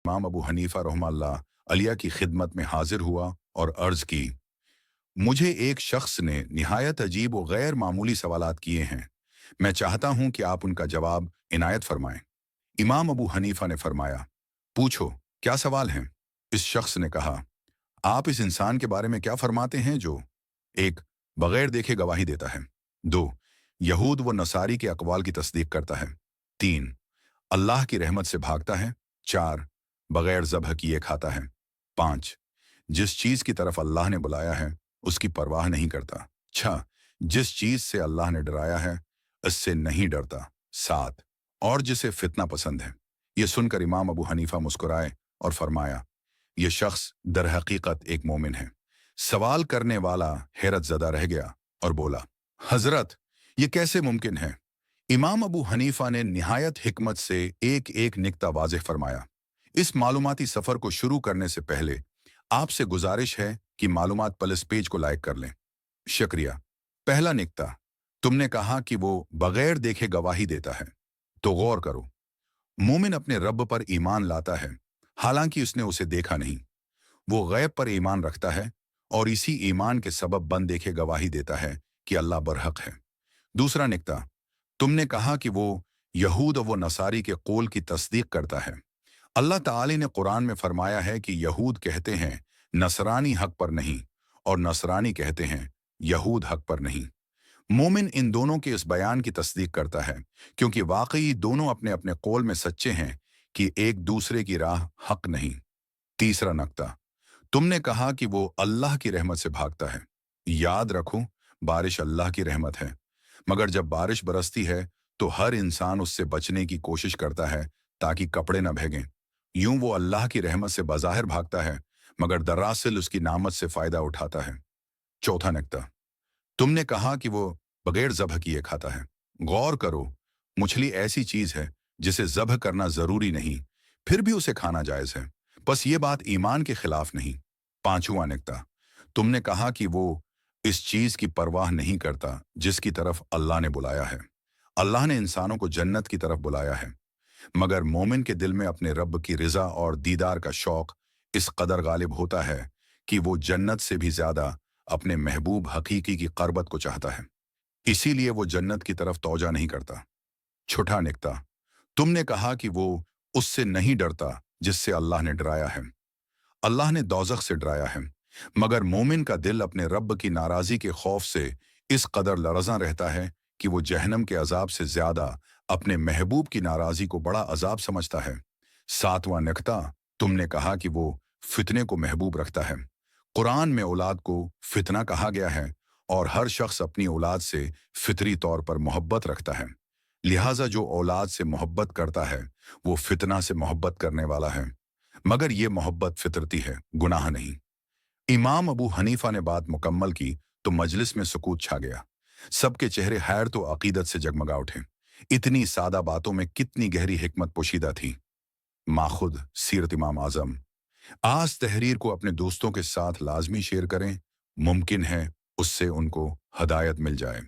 इमाम अबू हनीफा रहमतुल्लाह अलिया की खिदमत में हाजिर हुआ और अर्ज की, मुझे एक शख्स ने निहायत अजीब व गैर मामूली सवालात किए हैं। मैं चाहता हूं कि आप उनका जवाब इनायत फरमाएं। इमाम अबू हनीफा ने फरमाया, पूछो, क्या सवाल हैं? इस शख्स ने कहा, आप इस इंसान के बारे में क्या फरमाते हैं जो एक बगैर देखे गवाही देता है, दो यहूद व नसारी के अकवाल की तस्दीक करता है, तीन अल्लाह की रहमत से भागता है, चार बगैर ज़ब्ह किए खाता है, पांच जिस चीज की तरफ अल्लाह ने बुलाया है उसकी परवाह नहीं करता, छह जिस चीज से अल्लाह ने डराया है इससे नहीं डरता, सात और जिसे फितना पसंद है। ये सुनकर इमाम अबू हनीफा मुस्कुराए और फरमाया, ये शख्स दर हकीकत एक मोमिन है। सवाल करने वाला हैरत ज़दा रह गया और बोला, हजरत, ये कैसे मुमकिन है? इमाम अबू हनीफा ने निहायत हिकमत से एक एक निक्ता वाज़ेह फरमाया। इस मालूमाती सफ़र को शुरू करने से पहले आपसे गुजारिश है कि मालूमात पल इस पेज को लाइक कर लें। शुक्रिया। पहला निक्ता, तुमने कहा कि वो बगैर देखे गवाही देता है, तो गौर करो, मोमिन अपने रब पर ईमान लाता है, हालांकि उसने उसे देखा नहीं। वो गैब पर ईमान रखता है और इसी ईमान के सबब बन देखे गवाही देता है कि अल्लाह बरहक है। दूसरा निक्ता, तुमने कहा कि वो यहूद व नसारी के कौल की तस्दीक करता है। अल्लाह ताला ने कुरान में फरमाया है कि यहूद कहते हैं नसरानी हक पर नहीं और नसरानी कहते हैं यहूद हक पर नहीं। मोमिन इन दोनों के इस बयान की तस्दीक करता है क्योंकि वाकई दोनों अपने अपने कौल में सच्चे हैं कि एक दूसरे की राह हक नहीं। तीसरा नक्ता, तुमने कहा कि वो अल्लाह की रहमत से भागता है। याद रखो, बारिश अल्लाह की रहमत है, मगर जब बारिश बरसती है तो हर इंसान उससे बचने की कोशिश करता है ताकि कपड़े न भीगें। यूं वो अल्लाह की रहमत से बज़ाहिर भागता है मगर दरअसल उसकी नामत से फायदा उठाता है। चौथा नक्ता, तुमने कहा कि वो बगैर ज़ब्ह किए खाता है। गौर करो, मछली ऐसी चीज है जिसे ज़ब्ह करना जरूरी नहीं, फिर भी उसे खाना जायज है। बस ये बात ईमान के खिलाफ नहीं। पांचवा नक्ता, तुमने कहा कि वो इस चीज की परवाह नहीं करता जिसकी तरफ अल्लाह ने बुलाया है। अल्लाह ने इंसानों को जन्नत की तरफ बुलाया है, मगर मोमिन के दिल में अपने रब की रिजा और दीदार का शौक इस कदर गालिब होता है कि वो जन्नत से भी ज्यादा अपने महबूब हकीकी की क़रबत को चाहता है, इसीलिए वो जन्नत की तरफ तौजा नहीं करता। छठा निकता, तुमने कहा कि वो उससे नहीं डरता जिससे अल्लाह ने डराया है। अल्लाह ने दोज़ख से डराया है, मगर मोमिन का दिल अपने रब की नाराज़ी के खौफ से इस कदर लरज़ा रहता है कि वो जहन्नम के अजाब से ज्यादा अपने महबूब की नाराज़ी को बड़ा अजाब समझता है। सातवां नक्ता, तुमने कहा कि वो फितने को महबूब रखता है। कुरान में औलाद को फितना कहा गया है और हर शख्स अपनी औलाद से फितरी तौर पर मोहब्बत रखता है। लिहाजा जो औलाद से मोहब्बत करता है वो फितना से मोहब्बत करने वाला है, मगर ये मोहब्बत फितरती है, गुनाह नहीं। इमाम अबू हनीफा ने बात मुकम्मल की तो मजलिस में सुकूत छा गया। सबके चेहरे हैर तो अकीदत से जगमगा उठे। इतनी सादा बातों में कितनी गहरी हिकमत पोशीदा थी। माखुद सीरत इमाम आजम। आज तहरीर को अपने दोस्तों के साथ लाजमी शेयर करें, मुमकिन है उससे उनको हदायत मिल जाए।